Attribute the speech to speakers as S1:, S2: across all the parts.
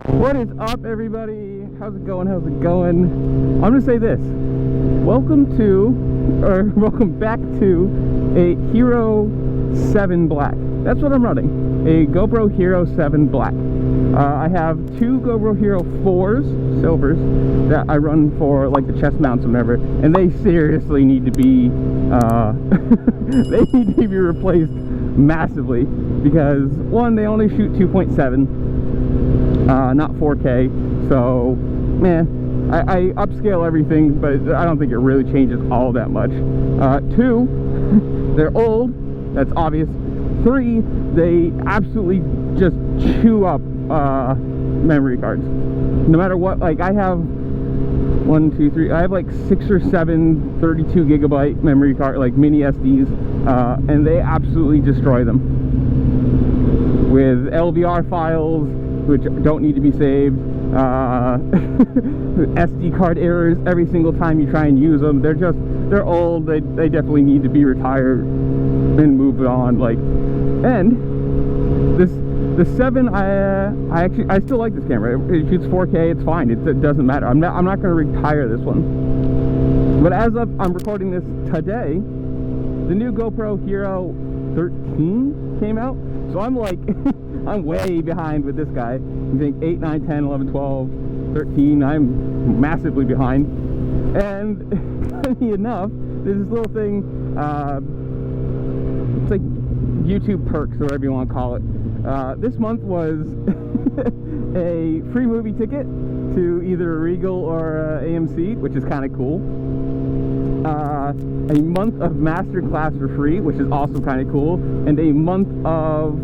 S1: What is up, everybody? How's it going? How's it going? I'm gonna say this. Welcome back to a Hero 7 Black. That's what I'm running. A GoPro Hero 7 Black. I have two GoPro Hero 4s, silvers, that I run for like the chest mounts and whatever, and they seriously need to be they need to be replaced massively because one, they only shoot 2.7, not 4K. So, man, I upscale everything, but I don't think it really changes all that much. Two, they're old. That's obvious. Three, they absolutely just chew up memory cards. No matter what, like I have I have like 6 or 7 32 gigabyte memory card, like mini SDs, and they absolutely destroy them with LVR files, which don't need to be saved, SD card errors every single time you try and use them. They're old. They definitely need to be retired and moved on. Like, and the 7, I still like this camera. It shoots 4K. It's fine. It doesn't matter. I'm not going to retire this one. But as I'm recording this today, the new GoPro Hero 13 came out. So I'm like, I'm way behind with this guy. You think 8, 9, 10, 11, 12, 13. I'm massively behind. And funny enough, there's this little thing. It's like YouTube perks or whatever you want to call it. This month was a free movie ticket to either Regal or AMC, which is kind of cool. A month of Masterclass for free, which is also kind of cool, and a month of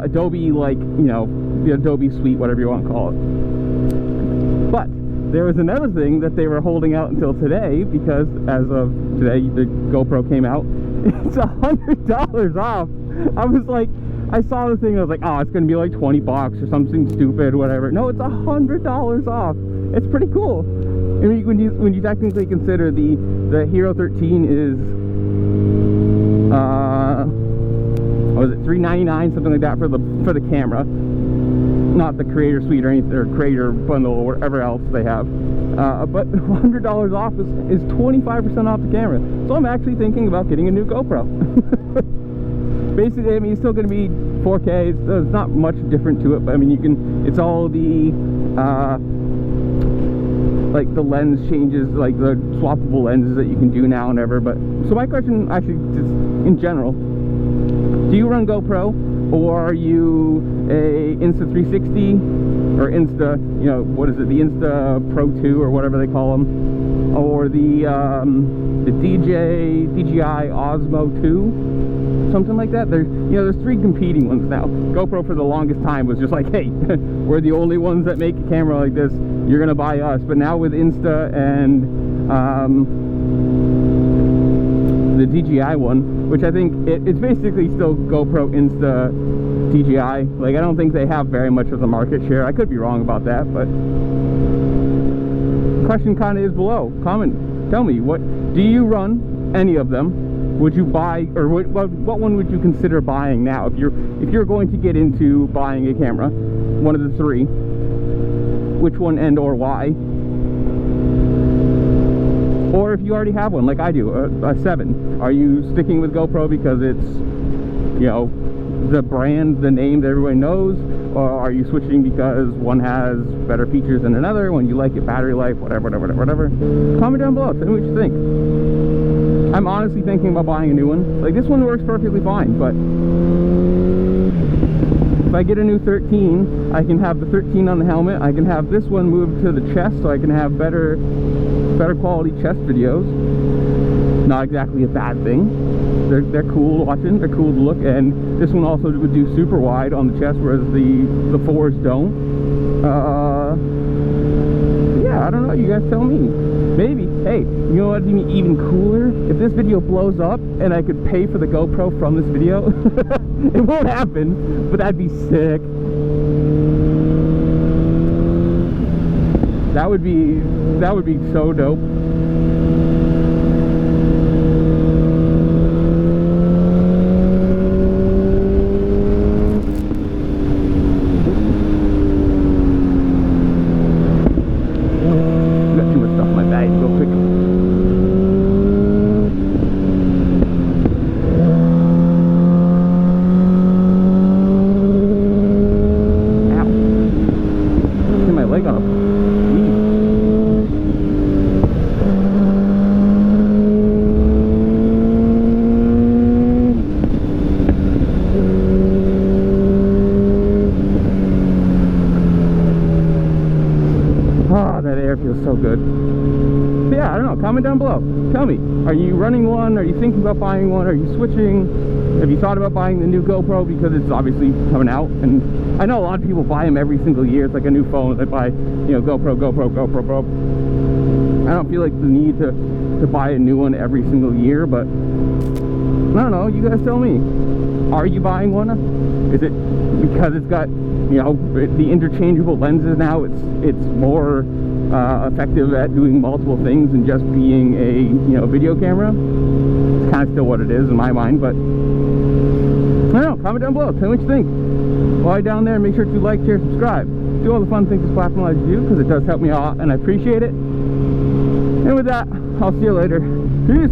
S1: Adobe, like, you know, the Adobe suite, whatever you want to call it. But there was another thing that they were holding out until today, because as of today the GoPro came out. It's $100 off. I was like, I saw the thing, I was like, oh, it's gonna be like 20 bucks or something stupid, whatever. No, it's $100 off. It's pretty cool. I mean, when you technically consider the Hero 13 is what was it, $399, something like that for the camera, not the creator suite or anything, or creator bundle or whatever else they have. But $100 off is 25% off the camera. So I'm actually thinking about getting a new GoPro. Basically, I mean, it's still going to be 4K. It's not much different to it, but I mean, it's all the like the lens changes, like the swappable lenses that you can do now and ever. But so my question, actually, just in general, do you run GoPro, or are you a Insta 360 or Insta, you know, what is it, the Insta Pro 2 or whatever they call them, or the DJI Osmo 2, something like that? There's 3 competing ones now. GoPro for the longest time was just like, hey, we're the only ones that make a camera like this, you're gonna buy us. But now with Insta and the DJI one, which I think it's basically still GoPro, Insta, DJI. Like, I don't think they have very much of the market share. I could be wrong about that, but the question kind of is below. Comment, tell me, what do you run? Any of them? Would you buy, or what one would you consider buying now if you're going to get into buying a camera? One of the 3. Which one and or why? Or if you already have one, like I do, a 7, are you sticking with GoPro because it's, you know, the brand, the name that everyone knows, or are you switching because one has better features than another, when you like it, battery life, whatever. Comment down below, tell me what you think. I'm honestly thinking about buying a new one. Like, this one works perfectly fine, but if I get a new 13, I can have the 13 on the helmet. I can have this one moved to the chest, so I can have better quality chest videos. Not exactly a bad thing. They're cool watching. They're cool to look. And this one also would do super wide on the chest, whereas the 4s don't. Yeah, I don't know. You guys tell me. Maybe. Hey, you know what'd be even cooler? If this video blows up and I could pay for the GoPro from this video. It won't happen, but that'd be sick. That would be so dope. air feels so good. But yeah, I don't know, comment down below. Tell me, are you running one? Are you thinking about buying one? Are you switching? Have you thought about buying the new GoPro because it's obviously coming out? And I know a lot of people buy them every single year. It's like a new phone. They buy, you know, GoPro. I don't feel like the need to buy a new one every single year, but I don't know, you guys tell me. Are you buying one? Is it because it's got, you know, the interchangeable lenses now, it's more effective at doing multiple things than just being a, you know, video camera? It's kind of still what it is in my mind, but I don't know, comment down below, tell me what you think. While you're down there, make sure to like, share, subscribe. Do all the fun things this platform allows you to do, because it does help me out and I appreciate it. And with that, I'll see you later. Peace!